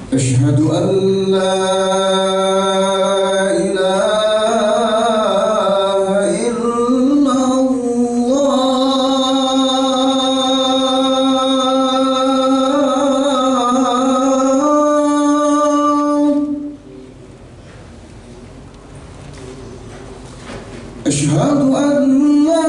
أشهد أن لا إله إلا الله. أشهد أن لا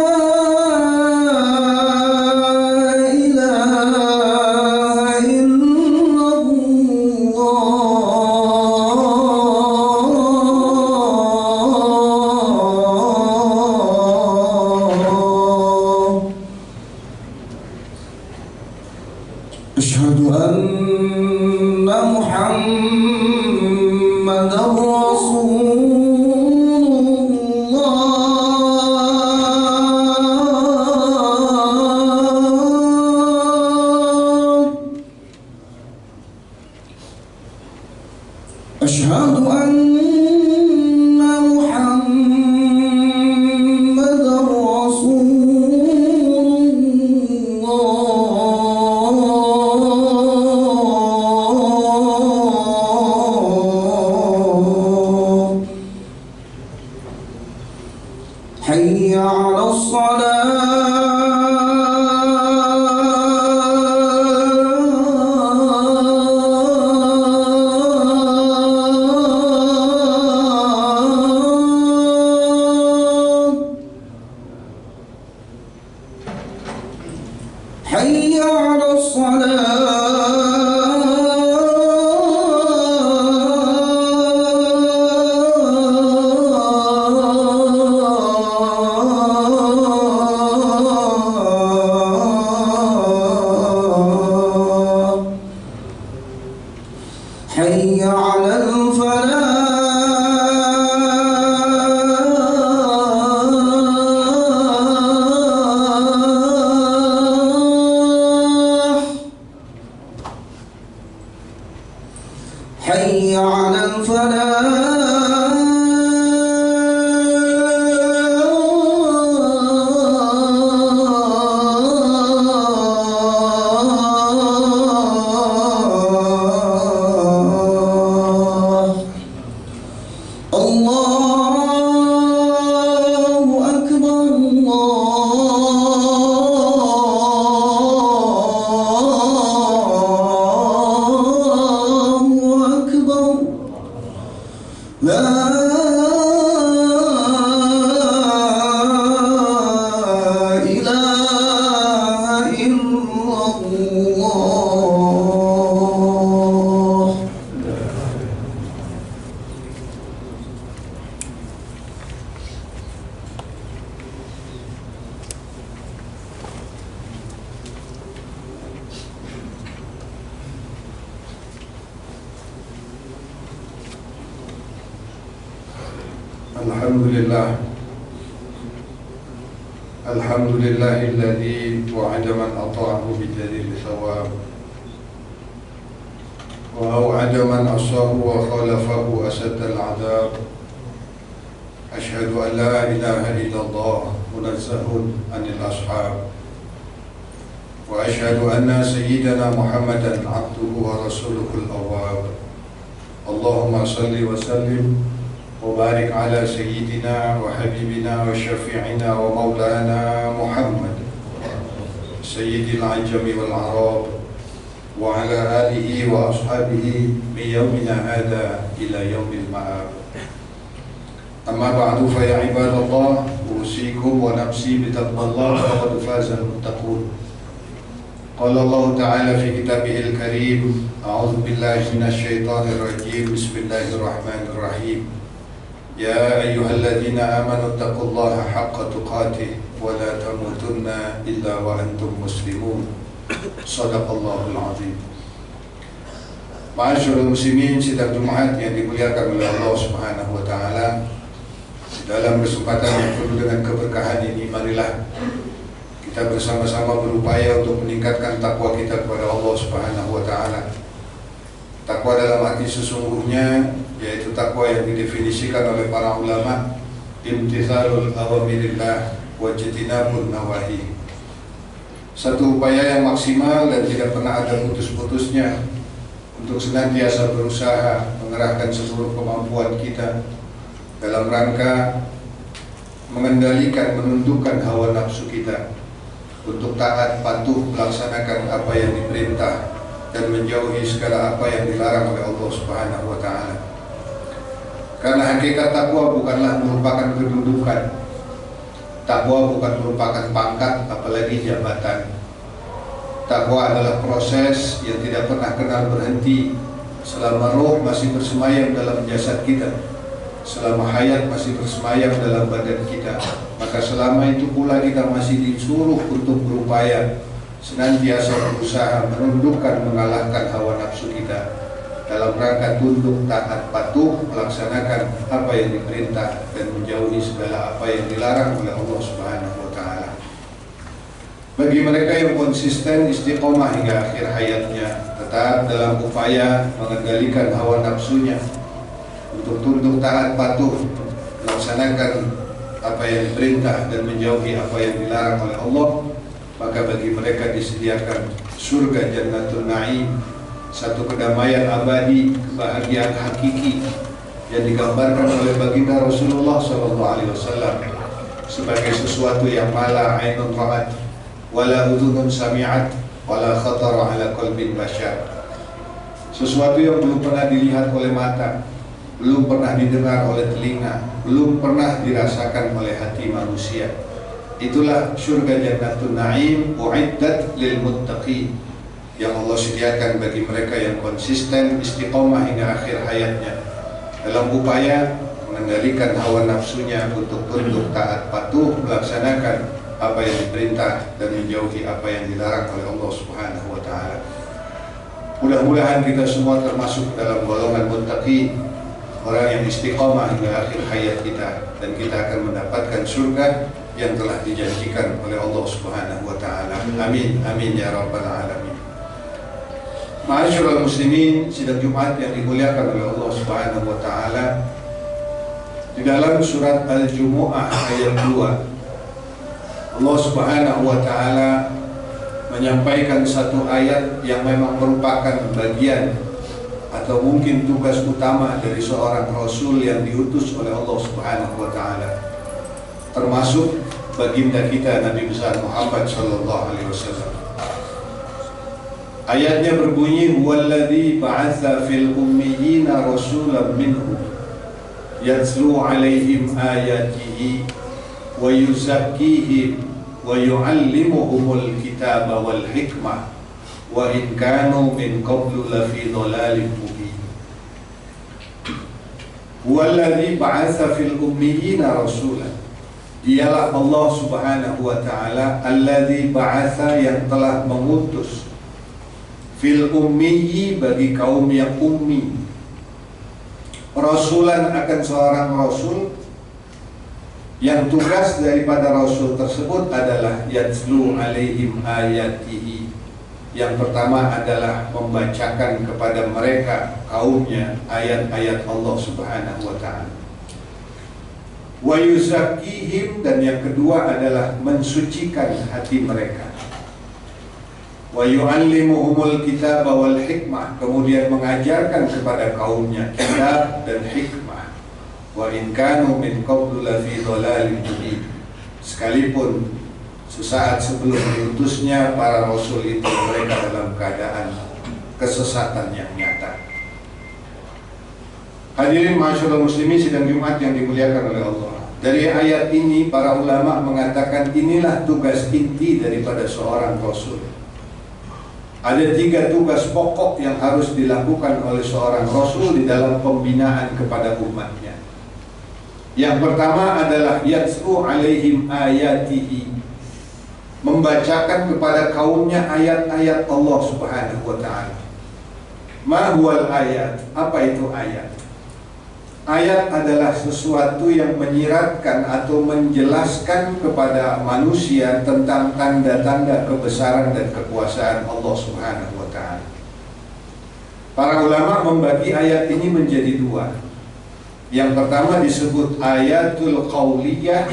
أشهد أن محمدًا رسول الله. أشهد أن محمدًا رسول الله. حي على الصلاة. حي على الصلاة. حي على الفلاح. حي على الفلاح. الله أكبر. الله أكبر. لا إله إلا الله. الحمد لله الذي وعد من أطاعه بجزيل ثواب، وأوعد من عصاه وخالفه أشد العذاب. أشهد أن لا إله إلا الله منزه عن الأصحاب، وأشهد أن سيدنا محمدا عبده ورسوله الأواب. اللهم صل وسلم وبارك على سيدنا وحبيبنا وشفيعنا ومولانا محمد سيد العجم والعرب، وعلى آله وأصحابه من يومنا هذا إلى يوم المآب. أما بعد فيا عباد الله، أوصيكم ونفسي بتقوى الله فقد فاز المتقون. قال الله تعالى في كتابه الكريم: أعوذ بالله من الشيطان الرجيم، بسم الله الرحمن الرحيم. يا أيها الذين آمنوا اتقوا الله حق تقاته ولا تموتن إلا وأنتم مسلمون. صدق الله العظيم. Ma'asyiral muslimin sidang Jumat yang dimuliakan oleh Allah Subhanahu wa taala. Dalam kesempatan yang penuh dengan keberkahan ini, marilah kita bersama-sama berupaya untuk meningkatkan takwa kita kepada Allah Subhanahu wa taala. Takwa dalam arti sesungguhnya yaitu takwa yang didefinisikan oleh para ulama, imtithalul awamirillah wa ijtinabun nawahi. Satu upaya yang maksimal dan tidak pernah ada putus-putusnya untuk senantiasa berusaha mengerahkan seluruh kemampuan kita dalam rangka mengendalikan, menundukkan hawa nafsu kita untuk taat, patuh, melaksanakan apa yang diperintah dan menjauhi segala apa yang dilarang oleh Allah Subhanahu wa taala. Karena hakikat takwa bukanlah merupakan kedudukan. Takwa bukan merupakan pangkat, apalagi jabatan. Takwa adalah proses yang tidak pernah kenal berhenti selama roh masih bersemayam dalam jasad kita, selama hayat masih bersemayam dalam badan kita. Maka selama itu pula kita masih disuruh untuk berupaya senantiasa berusaha menundukkan, mengalahkan hawa nafsu kita dalam rangka tunduk, taat, patuh, melaksanakan apa yang diperintah dan menjauhi segala apa yang dilarang oleh Allah Subhanahu wa taala. Bagi mereka yang konsisten istiqomah hingga akhir hayatnya, tetap dalam upaya mengendalikan hawa nafsunya untuk tunduk, taat, patuh, melaksanakan apa yang diperintah dan menjauhi apa yang dilarang oleh Allah, maka bagi mereka disediakan surga Jannatul Na'im, satu kedamaian abadi, kebahagiaan hakiki yang digambarkan oleh baginda Rasulullah SAW sebagai sesuatu yang mala ainun ra'at wala udhunun sami'at wala khatara ala qalbin bashar. Sesuatu yang belum pernah dilihat oleh mata, belum pernah didengar oleh telinga, belum pernah dirasakan oleh hati manusia. Itulah surga Jannatul Na'im u'iddat lil muttaqin yang Allah sediakan bagi mereka yang konsisten istiqomah hingga akhir hayatnya dalam upaya mengendalikan hawa nafsunya untuk tunduk, taat, patuh, melaksanakan apa yang diperintah dan menjauhi apa yang dilarang oleh Allah Subhanahu wa taala. Mudah-mudahan kita semua termasuk dalam golongan muttaqin, orang yang istiqomah hingga akhir hayat kita, dan kita akan mendapatkan surga yang telah dijanjikan oleh Allah Subhanahu wa taala. Amin, amin ya rabbal alamin. Ma'asyiral muslimin, sidang Jumat yang dimuliakan oleh Allah Subhanahu wa taala, di dalam surat Al-Jumu'ah ayat 2 Allah Subhanahu wa taala menyampaikan satu ayat yang memang merupakan bagian atau mungkin tugas utama dari seorang rasul yang diutus oleh Allah Subhanahu wa taala, termasuk baginda kita Nabi besar Muhammad sallallahu alaihi wasallam. Ayatnya berbunyi, "Huwallazi ba'atsa fil ummiyina rasulan minhum yatslu 'alaihim ayatihi wa yuzakkihim wa yu'allimuhumul kitaba wal hikmah wa in kanu min qablu lafi dhalalin mubin." Huwallazi ba'atsa fil ummiyina rasulan. Dialah Allah Subhanahu wa taala allazi ba'atsa, yang telah mengutus, fil ummiyi, bagi kaum yang ummi, rasulan, akan seorang rasul yang tugas daripada rasul tersebut adalah yatslu alaihim ayatihi. Yang pertama adalah membacakan kepada mereka, kaumnya, ayat-ayat Allah Subhanahu wa ta'ala. Wa yuzakkihim, dan yang kedua adalah mensucikan hati mereka. Wa yu'allimuhumul kitaba wal hikmah, kemudian mengajarkan kepada kaumnya kitab dan hikmah. Wa in kanu min qablu lafi dhalalin mubin, sekalipun sesaat sebelum diutusnya para rasul itu mereka dalam keadaan kesesatan yang nyata. Hadirin ma'asyiral muslimin sidang Jumat yang dimuliakan oleh Allah. Dari ayat ini para ulama mengatakan inilah tugas inti daripada seorang rasul. Ada 3 tugas pokok yang harus dilakukan oleh seorang rasul di dalam pembinaan kepada umatnya. Yang pertama adalah yatslu alaihim ayatihi, membacakan kepada kaumnya ayat-ayat Allah Subhanahu wa ta'ala. Ma huwal ayat, apa itu ayat? Ayat adalah sesuatu yang menyiratkan atau menjelaskan kepada manusia tentang tanda-tanda kebesaran dan kekuasaan Allah Subhanahu wa Ta'ala. Para ulama membagi ayat ini menjadi dua. Yang pertama disebut ayatul qauliyah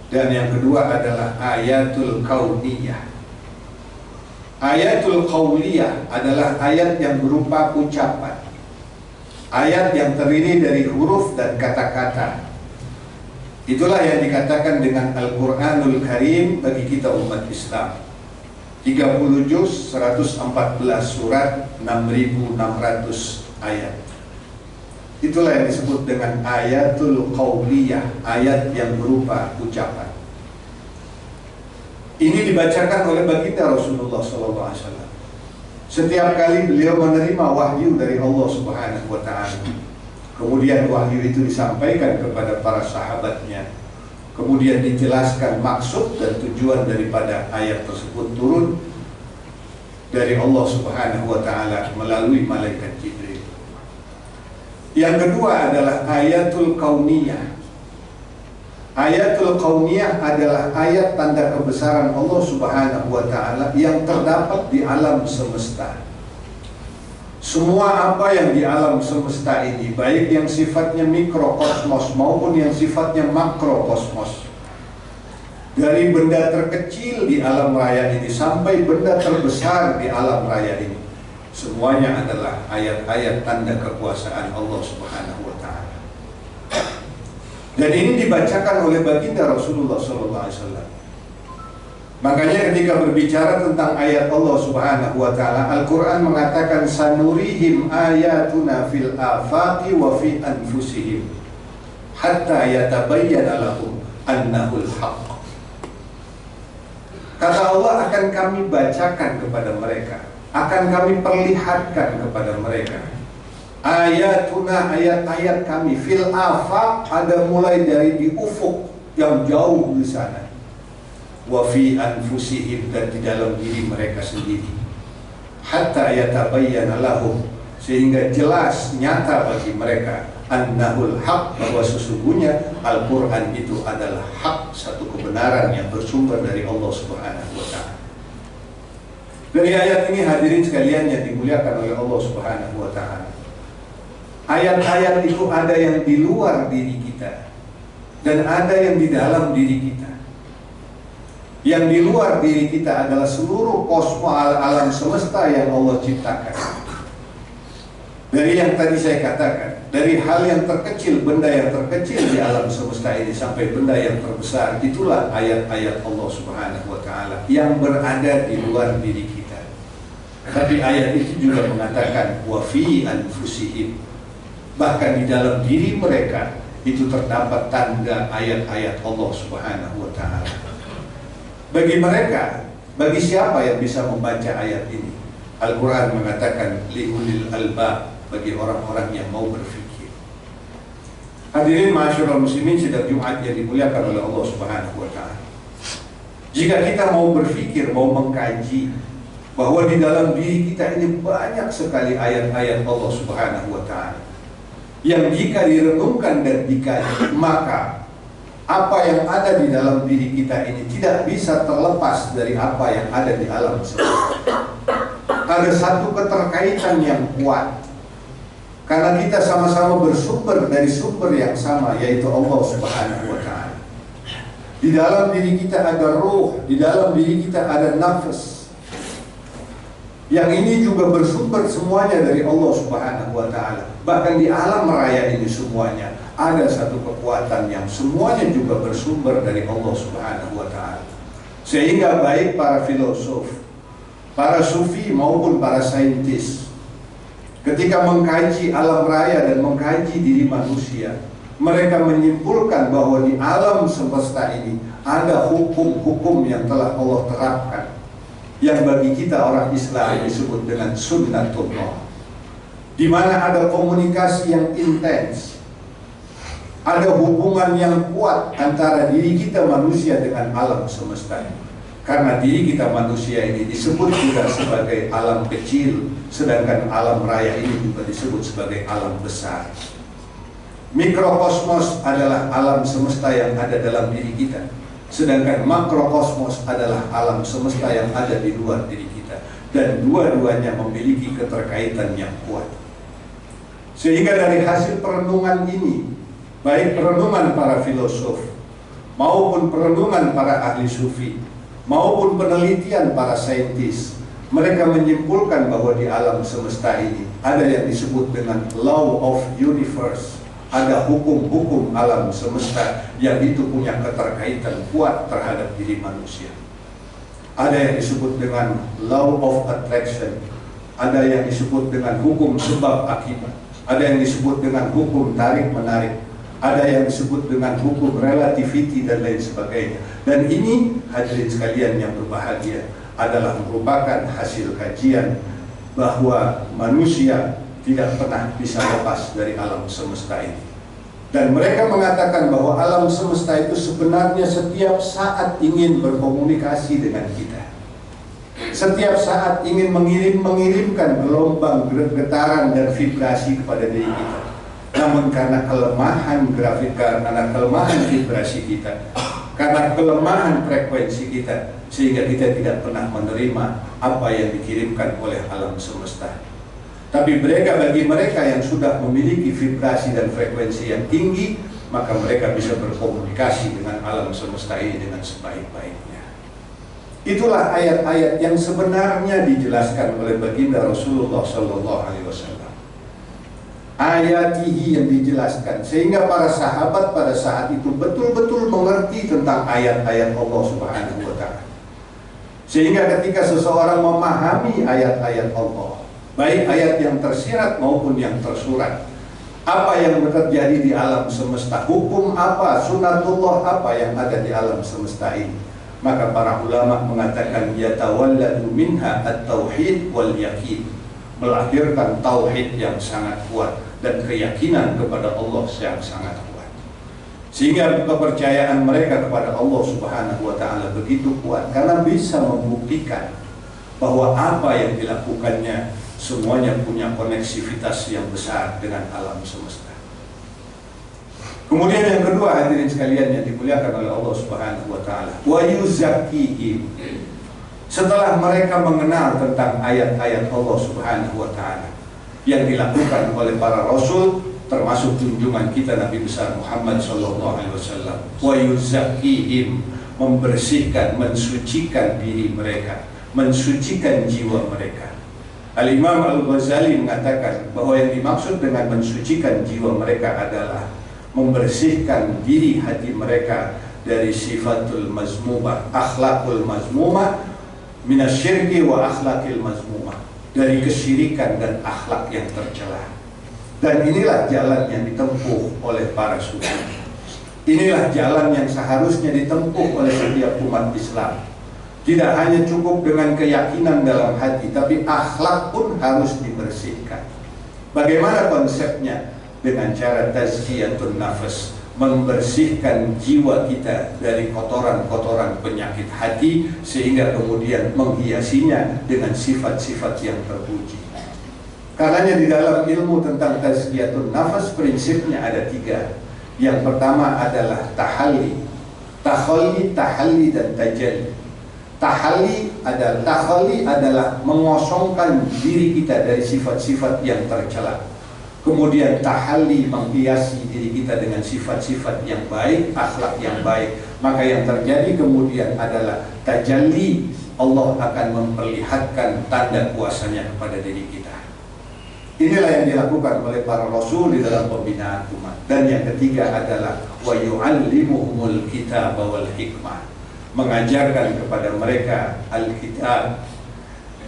dan yang kedua adalah ayatul kauniyah. Ayatul qauliyah adalah ayat yang berupa ucapan. Ayat yang terdiri dari huruf dan kata-kata. Itulah yang dikatakan dengan Al-Quranul Karim bagi kita umat Islam. 30 juz, 114 surat, 6.600 ayat. Itulah yang disebut dengan ayatul qauliyah, ayat yang berupa ucapan. Ini dibacakan oleh baginda Rasulullah SAW. Setiap kali beliau menerima wahyu dari Allah Subhanahu wa Ta'ala, kemudian wahyu itu disampaikan kepada para sahabatnya, kemudian dijelaskan maksud dan tujuan daripada ayat tersebut turun dari Allah Subhanahu wa Ta'ala melalui malaikat Jibril. Yang kedua adalah ayatul kauniyah. Ayatul kauniyah adalah ayat tanda kebesaran Allah Subhanahu wa Ta'ala yang terdapat di alam semesta. Semua apa yang di alam semesta ini, baik yang sifatnya mikrokosmos maupun yang sifatnya makrokosmos, dari benda terkecil di alam raya ini sampai benda terbesar di alam raya ini, semuanya adalah ayat-ayat tanda kekuasaan Allah Subhanahu wa Ta'ala. Dan ini dibacakan oleh baginda Rasulullah SAW. Makanya ketika berbicara tentang ayat Allah Subhanahu wa Ta'ala, Al-Quran mengatakan sanurihim ayatuna fil afaqi wa fi anfusihim hatta yatabayyana lahum annahul haqq. Kata Allah, akan kami bacakan kepada mereka, akan kami perlihatkan kepada mereka ayatuna, ayat-ayat kami, fil afaq, ada mulai dari di ufuk yang jauh di sana, wa fi anfusihim, dan di dalam diri mereka sendiri, hatta yatabayyana lahum, sehingga jelas nyata bagi mereka, annahul haq, bahwa sesungguhnya Al-Quran itu adalah hak, satu kebenaran yang bersumber dari Allah Subhanahu wa Ta'ala. Dari ayat ini hadirin sekalian yang dimuliakan oleh Allah Subhanahu wa Ta'ala, ayat-ayat itu ada yang di luar diri kita dan ada yang di dalam diri kita. Yang di luar diri kita adalah seluruh kosmos alam semesta yang Allah ciptakan. Dari yang tadi saya katakan, dari hal yang terkecil, benda yang terkecil di alam semesta ini sampai benda yang terbesar, itulah ayat-ayat Allah Subhanahu wa Ta'ala yang berada di luar diri kita. Tapi ayat itu juga mengatakan wa fi anfusihim, bahkan di dalam diri mereka itu terdapat tanda ayat-ayat Allah Subhanahu wa Ta'ala. Bagi mereka, bagi siapa yang bisa membaca ayat ini? Al-Quran mengatakan liulil albab, bagi orang-orang yang mau berfikir. Hadirin ma'asyiral muslimin sidang Jumat yang dimuliakan oleh Allah Subhanahu wa Ta'ala, jika kita mau berfikir, mau mengkaji bahwa di dalam diri kita ini banyak sekali ayat-ayat Allah Subhanahu wa Ta'ala yang jika direnungkan dan dikaji, maka apa yang ada di dalam diri kita ini tidak bisa terlepas dari apa yang ada di alam semesta. Ada satu keterkaitan yang kuat, karena kita sama-sama bersumber dari sumber yang sama, yaitu Allah Subhanahu wa Ta'ala. Di dalam diri kita ada ruh, di dalam diri kita ada nafas. Yang ini juga bersumber semuanya dari Allah Subhanahu wa Ta'ala. Bahkan di alam raya ini semuanya ada satu kekuatan yang semuanya juga bersumber dari Allah Subhanahu wa Ta'ala. Sehingga baik para filosof, para sufi maupun para saintis, ketika mengkaji alam raya dan mengkaji diri manusia, mereka menyimpulkan bahwa di alam semesta ini ada hukum-hukum yang telah Allah terapkan, yang bagi kita orang Islam disebut dengan sunnatullah, di mana ada komunikasi yang intens, ada hubungan yang kuat antara diri kita manusia dengan alam semesta. Karena diri kita manusia ini disebut juga sebagai alam kecil, sedangkan alam raya ini juga disebut sebagai alam besar. Mikrokosmos adalah alam semesta yang ada dalam diri kita, sedangkan makrokosmos adalah alam semesta yang ada di luar diri kita, dan dua-duanya memiliki keterkaitan yang kuat. Sehingga dari hasil perenungan ini, baik perenungan para filosof maupun perenungan para ahli sufi maupun penelitian para saintis, mereka menyimpulkan bahwa di alam semesta ini ada yang disebut dengan law of universe. Ada hukum-hukum alam semesta yang itu punya keterkaitan kuat terhadap diri manusia. Ada yang disebut dengan law of attraction, ada yang disebut dengan hukum sebab akibat, ada yang disebut dengan hukum tarik-menarik, ada yang disebut dengan hukum relativity dan lain sebagainya. Dan ini, hadirin sekalian yang berbahagia, adalah merupakan hasil kajian bahwa manusia tidak pernah bisa lepas dari alam semesta ini. Dan mereka mengatakan bahwa alam semesta itu sebenarnya setiap saat ingin berkomunikasi dengan kita. Setiap saat ingin mengirimkan gelombang getaran dan vibrasi kepada diri kita. Namun karena kelemahan grafika, karena kelemahan vibrasi kita, karena kelemahan frekuensi kita, sehingga kita tidak pernah menerima apa yang dikirimkan oleh alam semesta. Tapi bagi mereka yang sudah memiliki vibrasi dan frekuensi yang tinggi, maka mereka bisa berkomunikasi dengan alam semesta ini dengan sebaik-baiknya. Itulah ayat-ayat yang sebenarnya dijelaskan oleh baginda Rasulullah SAW. Ayatihi yang dijelaskan, sehingga para sahabat pada saat itu betul-betul mengerti tentang ayat-ayat Allah Subhanahu wa Ta'ala. Sehingga ketika seseorang memahami ayat-ayat Allah, baik ayat yang tersirat maupun yang tersurat, apa yang terjadi di alam semesta, hukum apa, sunatullah apa yang ada di alam semesta ini, maka para ulama mengatakan yatawalladu minha at-tauhid wal yakin, melahirkan tauhid yang sangat kuat dan keyakinan kepada Allah yang sangat kuat. Sehingga kepercayaan mereka kepada Allah Subhanahu wa Ta'ala begitu kuat karena bisa membuktikan bahwa apa yang dilakukannya semuanya punya koneksivitas yang besar dengan alam semesta. Kemudian yang kedua, hadirin sekalian yang dimuliakan oleh Allah Subhanahu wa Ta'ala, wa yuzakkihim. Setelah mereka mengenal tentang ayat-ayat Allah Subhanahu wa Ta'ala yang dilakukan oleh para rasul, termasuk junjungan kita Nabi besar Muhammad sallallahu alaihi wasallam, wa yuzakkihim, membersihkan, mensucikan diri mereka, mensucikan jiwa mereka. Al-Imam Al-Ghazali mengatakan bahwa yang dimaksud dengan mensucikan jiwa mereka adalah membersihkan diri hati mereka dari sifatul mazmumah, akhlakul mazmumah, minasyirki wa akhlakil mazmumah, dari kesyirikan dan akhlak yang tercela. Dan inilah jalan yang ditempuh oleh para sufi. Inilah jalan yang seharusnya ditempuh oleh setiap umat Islam. Tidak hanya cukup dengan keyakinan dalam hati, tapi akhlak pun harus dibersihkan. Bagaimana konsepnya? Dengan cara tazkiyatun nafas, membersihkan jiwa kita dari kotoran-kotoran penyakit hati, sehingga kemudian menghiasinya dengan sifat-sifat yang terpuji. Karenanya di dalam ilmu tentang tazkiyatun nafas, prinsipnya ada 3. Yang pertama adalah tahalli, tahalli dan tajalli. Tahalli adalah mengosongkan diri kita dari sifat-sifat yang tercela. Kemudian tahalli, menghiasi diri kita dengan sifat-sifat yang baik, akhlak yang baik. Maka yang terjadi kemudian adalah tajalli, Allah akan memperlihatkan tanda kuasanya kepada diri kita. Inilah yang dilakukan oleh para rasul di dalam pembinaan umat. Dan yang ketiga adalah wa yu'allimuhumul kitab wal hikmah, mengajarkan kepada mereka Alkitab.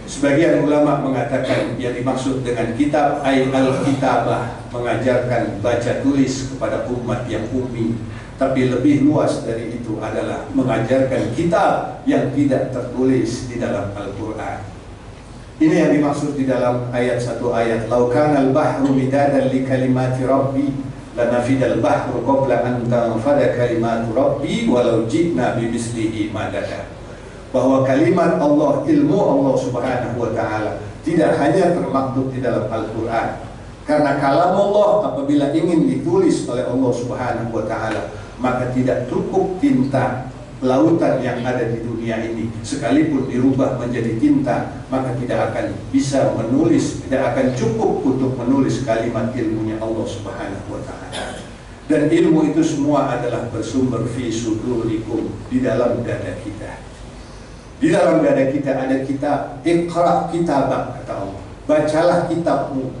Sebagian ulama mengatakan yang dimaksud dengan kitab ay al-kitabah, mengajarkan baca tulis kepada umat yang ummi. Tapi lebih luas dari itu adalah mengajarkan kitab yang tidak tertulis di dalam Al-Quran. Ini yang dimaksud di dalam satu ayat, lau kana al-bahru midadan li kalimati rabbi lanafidal bahru qabla an tanfada kalimatu rabbi walau ji'na bimislihi madada. Bahwa kalimat Allah, ilmu Allah Subhanahu wa Ta'ala tidak hanya termaktub di dalam Al-Quran, Karena kalamullah apabila ingin ditulis oleh Allah Subhanahu wa taala, maka tidak cukup tinta lautan yang ada di dunia ini, sekalipun dirubah menjadi tinta, maka tidak akan bisa menulis, tidak akan cukup untuk menulis kalimat ilmunya Allah Subhanahu wa taala. Dan ilmu itu semua adalah bersumber fi sudurikum, di dalam dada kita. Di dalam dada kita ada kitab, Iqra kitabak, kata Allah. Bacalah kitabmu,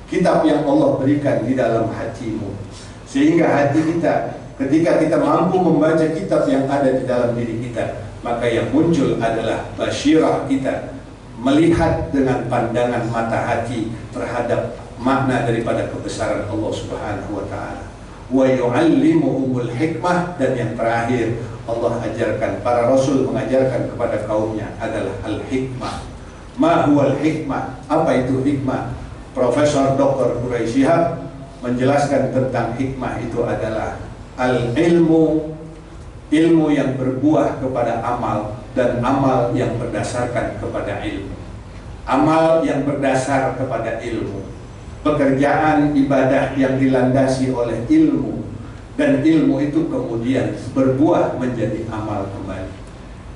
kitab yang Allah berikan di dalam hatimu. Sehingga hati kita, ketika kita mampu membaca kitab yang ada di dalam diri kita, maka yang muncul adalah basyirah kita, melihat dengan pandangan mata hati terhadap makna daripada kebesaran Allah Subhanahu wa taala. Wa yu'allimuhumul hikmah, dan yang terakhir Allah ajarkan, para rasul mengajarkan kepada kaumnya adalah al-hikmah. Ma huwal hikmah? Apa itu hikmah? Profesor Dr. Quraisy Shihab menjelaskan tentang hikmah itu adalah al-ilmu, ilmu yang berbuah kepada amal, dan amal yang berdasarkan kepada ilmu. Amal yang berdasar kepada ilmu, pekerjaan ibadah yang dilandasi oleh ilmu, dan ilmu itu kemudian berbuah menjadi amal kembali.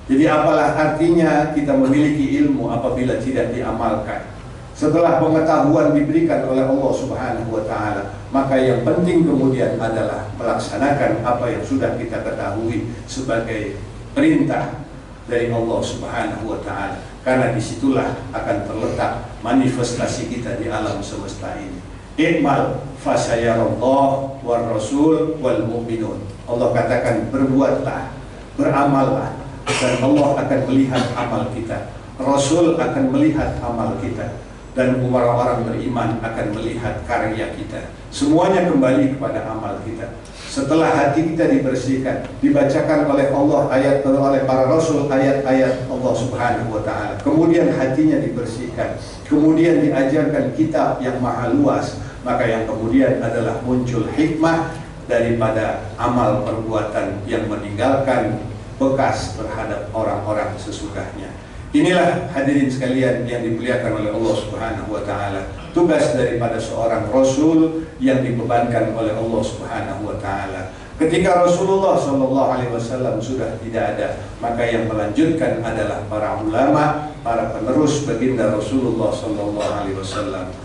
Jadi apalah artinya kita memiliki ilmu apabila tidak diamalkan? Setelah pengetahuan diberikan oleh Allah Subhanahu wa taala, maka yang penting kemudian adalah melaksanakan apa yang sudah kita ketahui sebagai perintah dari Allah Subhanahu wa taala. Karena disitulah akan terletak manifestasi kita di alam semesta ini. Ikmal fasayarallah war rasul wal mu'minun. Allah katakan berbuatlah, beramallah, dan Allah akan melihat amal kita. Rasul akan melihat amal kita, dan orang-orang beriman akan melihat karya kita. Semuanya kembali kepada amal kita. Setelah hati kita dibersihkan, dibacakan oleh Allah ayat, oleh para rasul ayat-ayat Allah Subhanahu wa taala, kemudian hatinya dibersihkan, kemudian diajarkan kitab yang maha luas, maka yang kemudian adalah muncul hikmah daripada amal perbuatan yang meninggalkan bekas terhadap orang-orang sesudahnya. Inilah hadirin sekalian yang dimuliakan oleh Allah Subhanahu wa taala, tugas daripada seorang rasul yang dibebankan oleh Allah Subhanahu wa taala. Ketika Rasulullah SAW sudah tidak ada, maka yang melanjutkan adalah para ulama, para penerus baginda Rasulullah SAW.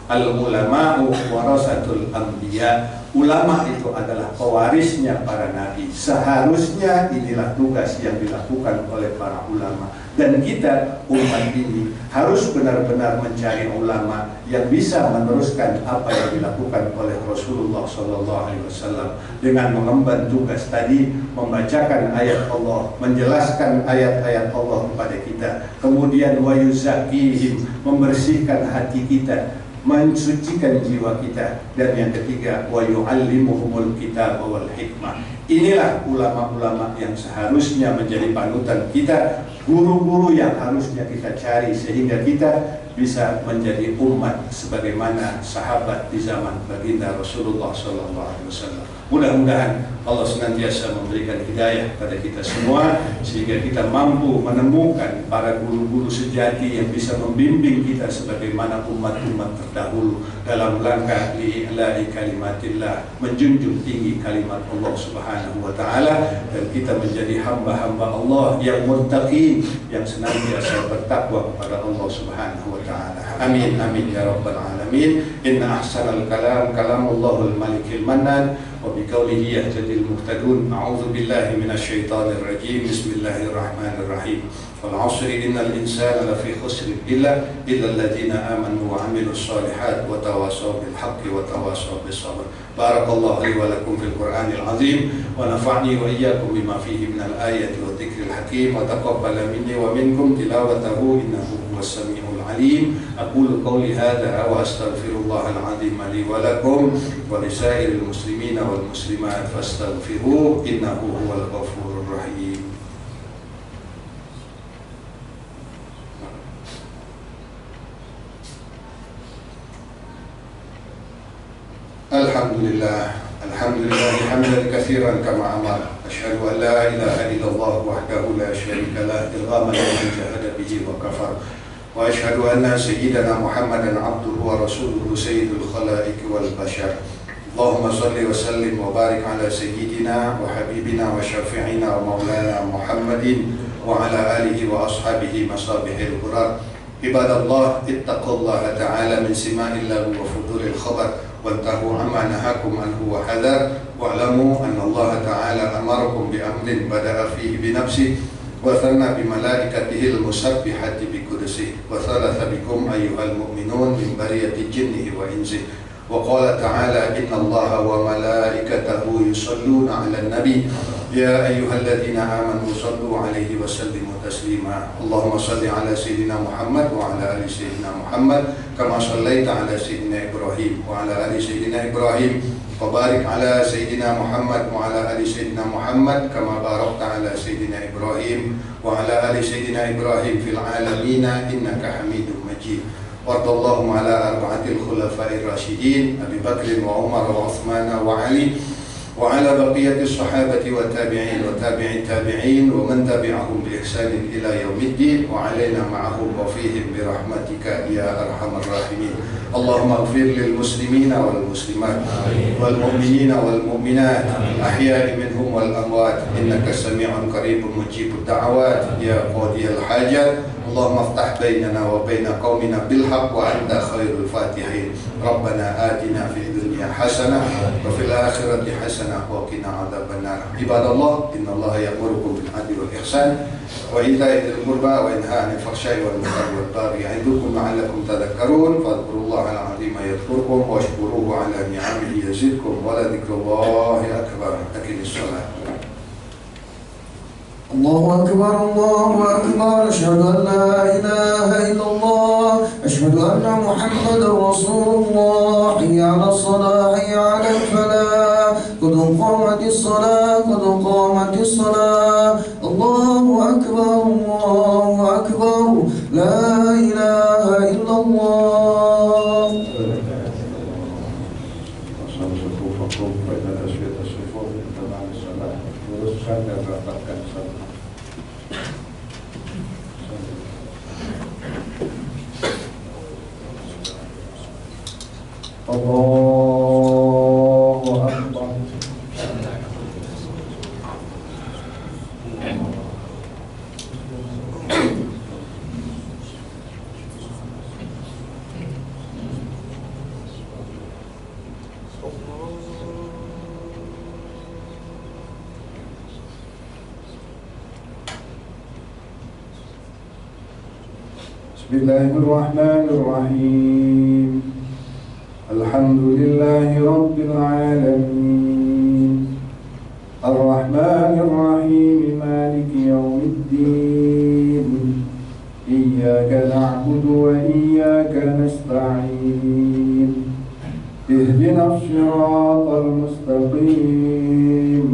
Al-ulama'u warasatul anbiya. Ulama itu adalah pewarisnya para nabi. Seharusnya inilah tugas yang dilakukan oleh para ulama. Dan kita umat ini harus benar-benar mencari ulama yang bisa meneruskan apa yang dilakukan oleh Rasulullah SAW dengan mengemban tugas tadi, membacakan ayat Allah, menjelaskan ayat-ayat Allah kepada kita, kemudian wa yuzakihim, membersihkan hati kita, mensucikan jiwa kita, dan yang ketiga wa yu'allimuhumul kitab wal hikmah. Inilah ulama-ulama yang seharusnya menjadi panutan kita, guru-guru yang harusnya kita cari sehingga kita bisa menjadi umat sebagaimana sahabat di zaman baginda Rasulullah SAW. Mudah-mudahan Allah senantiasa memberikan hidayah pada kita semua sehingga kita mampu menemukan para guru-guru sejati yang bisa membimbing kita sebagaimana umat-umat terdahulu dalam rangka li'ila'i kalimatillah, menjunjung tinggi kalimat Allah Subhanahu wa taala, dan kita menjadi hamba-hamba Allah yang muttaqin, yang senantiasa bertakwa kepada Allah Subhanahu wa taala. Amin amin ya rabbal alamin. Inna ahsanal kalam kalamullahul malikil mannan wa biqaulihi yahtadil muhtadun. A'udzu billahi minasyaitonir rajim. Bismillahirrahmanirrahim. Wal 'asri innal insana lafi khusr illa alladziina aamanu wa 'amilus shalihaati wa tawassaw bil haqqi wa tawassaw bis sabr. Barakallahu li wa lakum fil Qur'anil 'azim wa nafa'ni wa iyyakum bima fihi minal ayati wa dzikril hakim wa taqabbala minni wa minkum tilawatahu innahu huwas samiul 'alim. Aqulu qawli hadza wa astaghfirullahal 'azim li wa lakum wa lisairil muslimina wal muslimat fastaghfiruhu innahu huwal ghafurur rahim. Alhamdulillah, alhamdulillah hamdan katsiran kama amara. Asyhadu an la ilaha illallah wahdahu la syarika lah, ilghaman liman jahada bihi wa kafar. وأشهد أن سيدنا محمدا عبده ورسوله سيد الخلائق والبشر. اللهم صل وسلم وبارك على سيدنا وحبيبنا وشفيعنا ومولانا محمد وعلى آله وأصحابه مصابيح الغرار. عباد الله، اتقوا الله تعالى من سماع اللغو وفضول الخبر، وانتهوا عما نهاكم عنه وحذر، واعلموا أن الله تعالى أمركم بأمر بدأ فيه بنفسه وثنى بملائكته المسبحة بقدسه، وثلث بكم أيها المؤمنون من برية جنه وإنسه، وقال تعالى: إن الله وملائكته يصلون على النبي يا أيها الذين آمنوا صلوا عليه وسلموا تسليما. اللهم صل على سيدنا محمد وعلى آل سيدنا محمد كما صليت على سيدنا إبراهيم وعلى آل سيدنا إبراهيم، وبارك على سيدنا محمد وعلى آل سيدنا محمد كما باركت على سيدنا إبراهيم وعلى آل سيدنا إبراهيم في العالمين إنك حميد مجيد. وارض اللهم على أربعة الخلفاء الراشدين أبي بكر وعمر وعثمان وعلي، وعلى بقية الصحابة والتابعين وتابع التابعين ومن تبعهم بإحسان إلى يوم الدين، وعلينا معهم وفيهم برحمتك يا أرحم الراحمين. اللهم اغفر للمسلمين والمسلمات والمؤمنين والمؤمنات الأحياء منهم والأموات، إنك سميع قريب مجيب الدعوات يا قاضي الحاجات. اللهم افتح بيننا وبين قومنا بالحق وأنت خير الفاتحين. ربنا آتنا في الدنيا حسنة وفي الآخرة حسنة وقنا عذاب النار. عباد الله، إن الله يأمركم بالعدل والإحسان وإيتاء ذي القربى وينهى عن الفحشاء والمنكر والبغي يعظكم لعلكم تذكرون. فاذكروا الله العظيم يذكركم واشكروه على نعمه يزدكم ولذكر الله أكبر. أقم الصلاة. الله أكبر الله أكبر، أشهد أن لا إله إلا الله، أشهد أن محمدا رسول الله. حي على الصلاة حي على الفلاح، قد قامت الصلاة قد قامت الصلاة. الله أكبر الله أكبر، لا إله إلا الله. Allahu Akbar. Bismillahirrahmanirrahim. Alhamdulillahi Rabbil Alamin, Ar-Rahmanir-Rahim, Maliki Yawmiddin, Iyyaka na'budu wa iyyaka nasta'in, Ihdinas siratal mustaqim,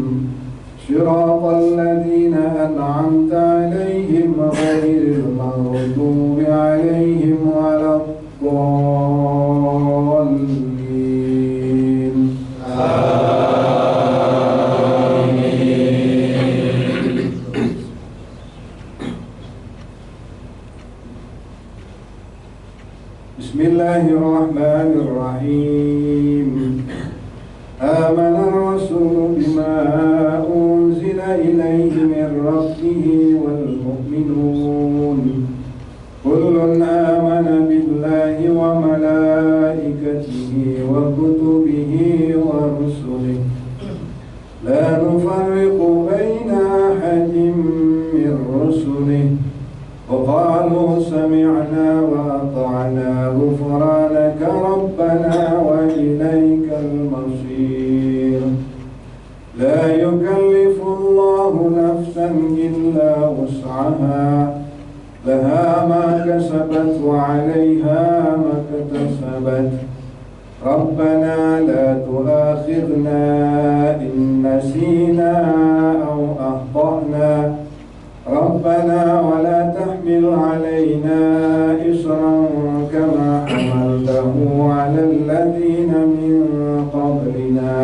siratal ladzina an'amta 'alaihim ghairil maghdubi 'alaihim waladdallin. Bismillahirrahmanirrahim. Amana ar-rasulu bima unzila ilayhi min rabbihi wal mu'minun. Kullun amana billahi wa malaikatihi wa kutubihi wa rusulihi. La nufarriqu baina ahadin min rusulihi. وقالوا سمعنا وأطعنا غفرانك ربنا وإليك المصير. لا يكلف الله نفسا إلا وسعها، لها ما كسبت وعليها ما اكتسبت. ربنا لا تؤاخذنا إن نسينا أو أخطأنا. ربنا ولا تحمل علينا إصرا كما حملته على الذين من قبلنا.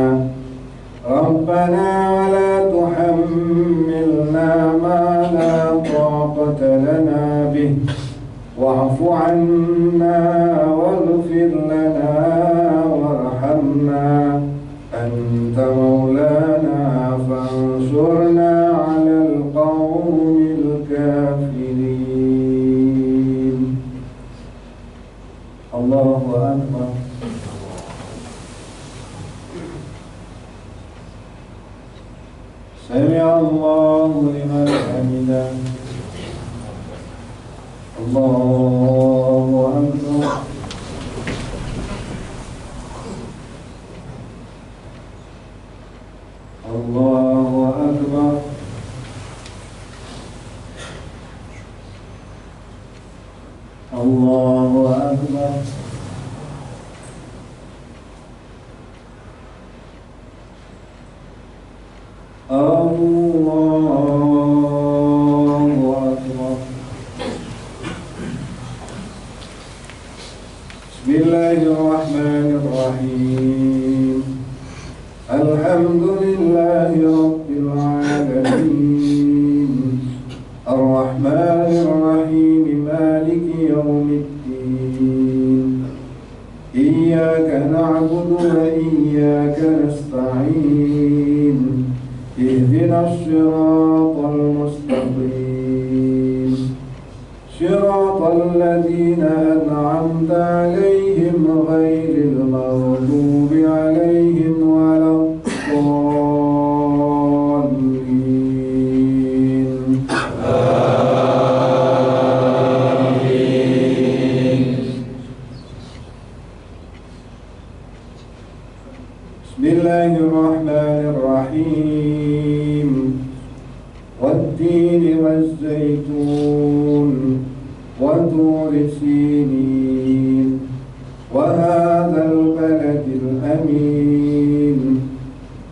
ربنا ولا تحملنا ما لا طاقة لنا به، واعف عنا واغفر لنا وارحمنا أنت مولانا فانصرنا على القوم الكافرين. الله أكبر. سمع الله لمن حمده. الله أكبر. الله أكبر. الله أكبر. الله أكبر. بسم الله الرحمن الرحيم. الحمد لله رب العالمين الرحمن الرحيم مالك يوم الدين إياك نعبد وإياك نستعين اهدنا الصراط المستقيم صراط الذين أنعمت عليهم غير المغضوب عليهم ولا الضالين. آمين. بسم الله الرحمن الرحيم. والتين والزيتون وطور سينين وهذا البلد الأمين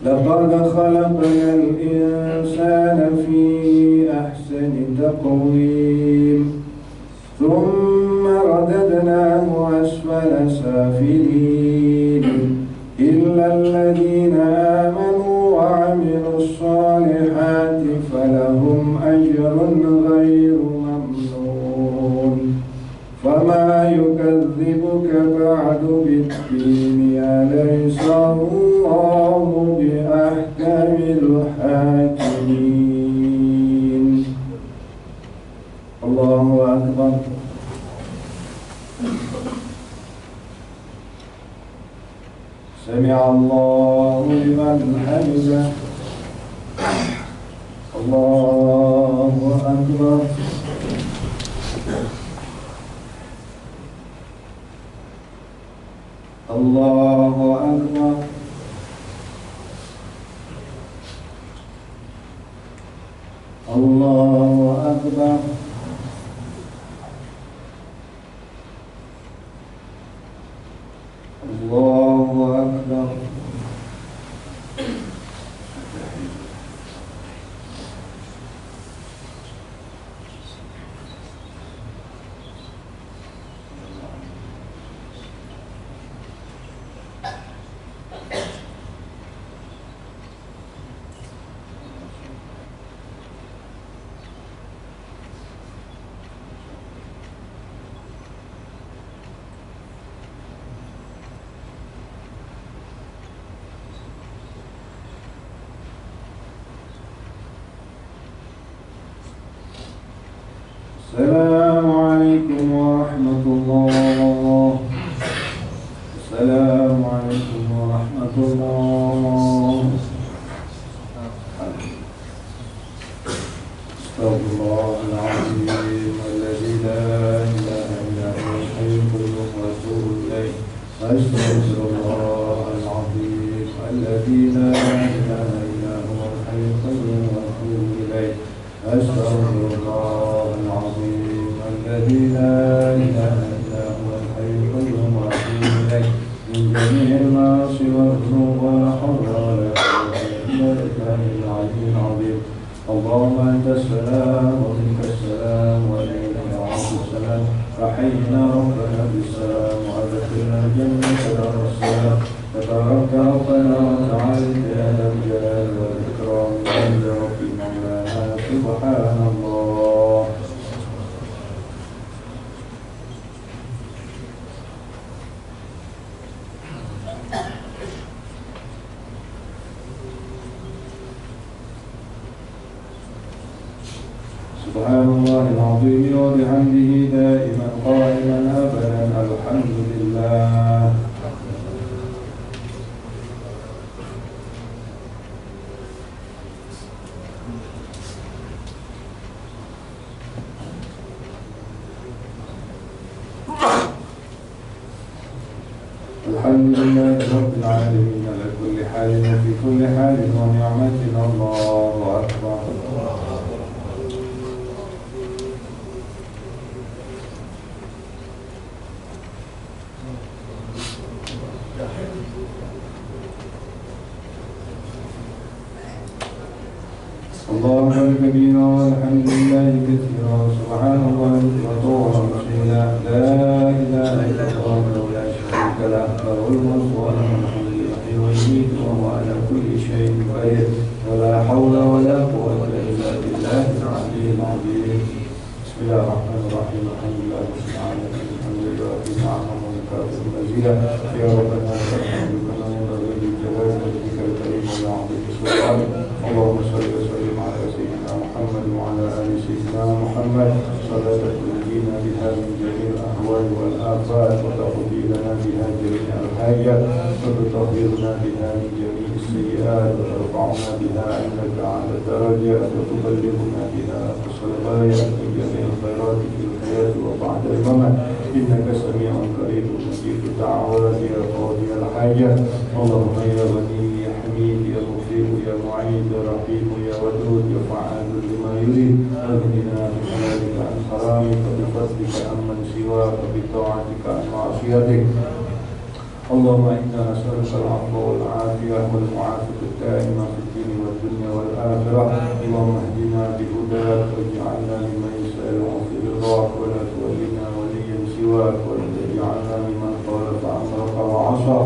لقد خلقنا الإنسان في أحسن تقويم ثم رددناه أسفل سافلين إلا الذين آمنوا وعملوا الصالحات فلهم أجر غير ممنون. فما يكذبك بعد بالدين أليس الله بأحكم الحاكمين. الله أكبر. سمع الله لمن حمده. الله أكبر. الله أكبر. الله أكبر. الله أكبر. السلام عليكم ورحمة الله. السلام عليكم ورحمة الله. استغفر الله العظيم الذي لا إله إلا هو الحي القيوم وأتوب إليه. أستغفر الله العظيم الذي لا إله إلا هو الحي القيوم وأتوب إليه. أستغفر الله العظيم الذي لا إله إلا هو الحي القيوم وأتوب إليه من جميع المعاصي والذنوب ولا حول ولا قوة إلا بالله العلي العظيم. اللهم أنت السلام ومنك السلام وإليك يعود السلام. فحينا ربنا بالسلام وأدخلنا الجنة دار السلام. تبارك ربنا وتعالى يا ذا الجلال والإكرام عند رب مولانا سبحان الله. سبحان الله العظيم وبحمده دائما قائما أبدا الحمد لله. الحمد لله رب العالمين على كل حال وفي كل حال ونعمة. الله أكبر. الله كبيرا والحمد لله كثيرا سبحان الله وطوعا وشيئا لا إله إلا الله لا شريك له له الملك وله الحمد يحيي ويميت وهو على كل شيء قدير ولا حول ولا قوة إلا بالله العلي العظيم. بسم الله الرحمن الرحيم الحمد لله رب العالمين الحمد لله رب العالمين والكافر المزيد يا ربنا الحمد كما ينبغي لجلال وجهك الكريم والعظيم سبحانك. اللهم صل وسلم على سيدنا محمد وعلى آل سيدنا محمد صلاة تنجينا بها من جميع الأهوال والآفات وتقضي لنا بها جميع الحاجات وتطهرنا بها من جميع السيئات وترفعنا بها عندك على الدرجات وتبلغنا بها أقصى الغايات من جميع الخيرات في الحياة وبعد الممات إنك سميع قريب مجيب الدعوات يا قاضي الحاجات. اللهم يا غني يا حميد يا مغفر يا معين يا رحيم يا ودود يا فعال لما يريد اغننا بحلالك عن حرامك بفضلك عمن سواك بطاعتك عن معصيتك. اللهم إنا نسألك العفو والعافية والمعافاة الدائمة في الدين والدنيا والآخرة. اللهم اهدنا بهداك واجعلنا ممن يسأل في رضاك ولا تولنا وليا سواك ولا تجعلنا ممن خالف أمرك وعصى.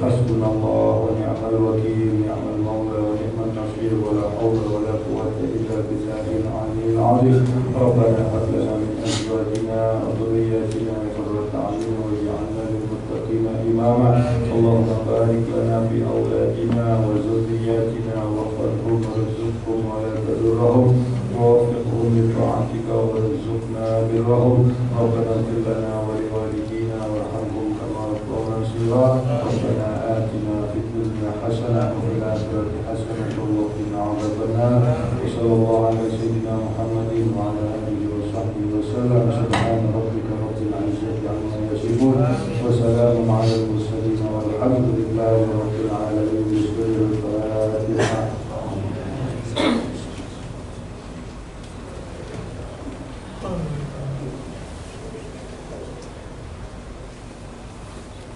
حسبنا الله ونعم الوكيل نعم المولى ونعم النصير ولا حول ولا قوة إلا بالله العلي العظيم. ربنا هب لنا من أزواجنا وذرياتنا قرة أعين واجعلنا للمتقين إماما. اللهم بارك لنا في أولادنا وذرياتنا واحفظهم وارزقهم ولا تضرهم ووفقهم لطاعتك وارزقنا برهم. ربنا اغفر لنا ولوالدينا وارحمهم كما ربونا صغارا. ربنا آتنا في الدنيا حسنة وفي الآخرة حسنة وقنا عذاب النار. وصلى الله على سيدنا محمد وعلى آله وصحبه وسلم. سبحان ربك رب العزة عما يصفون وسلام على المرسلين والحمد لله رب العالمين. بسم الله الفاتحة.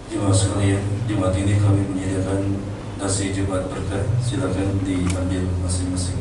Jemaah sekalian, Jumat ini kami menyediakan nasi Jumat berkah. Silakan diambil masing-masing.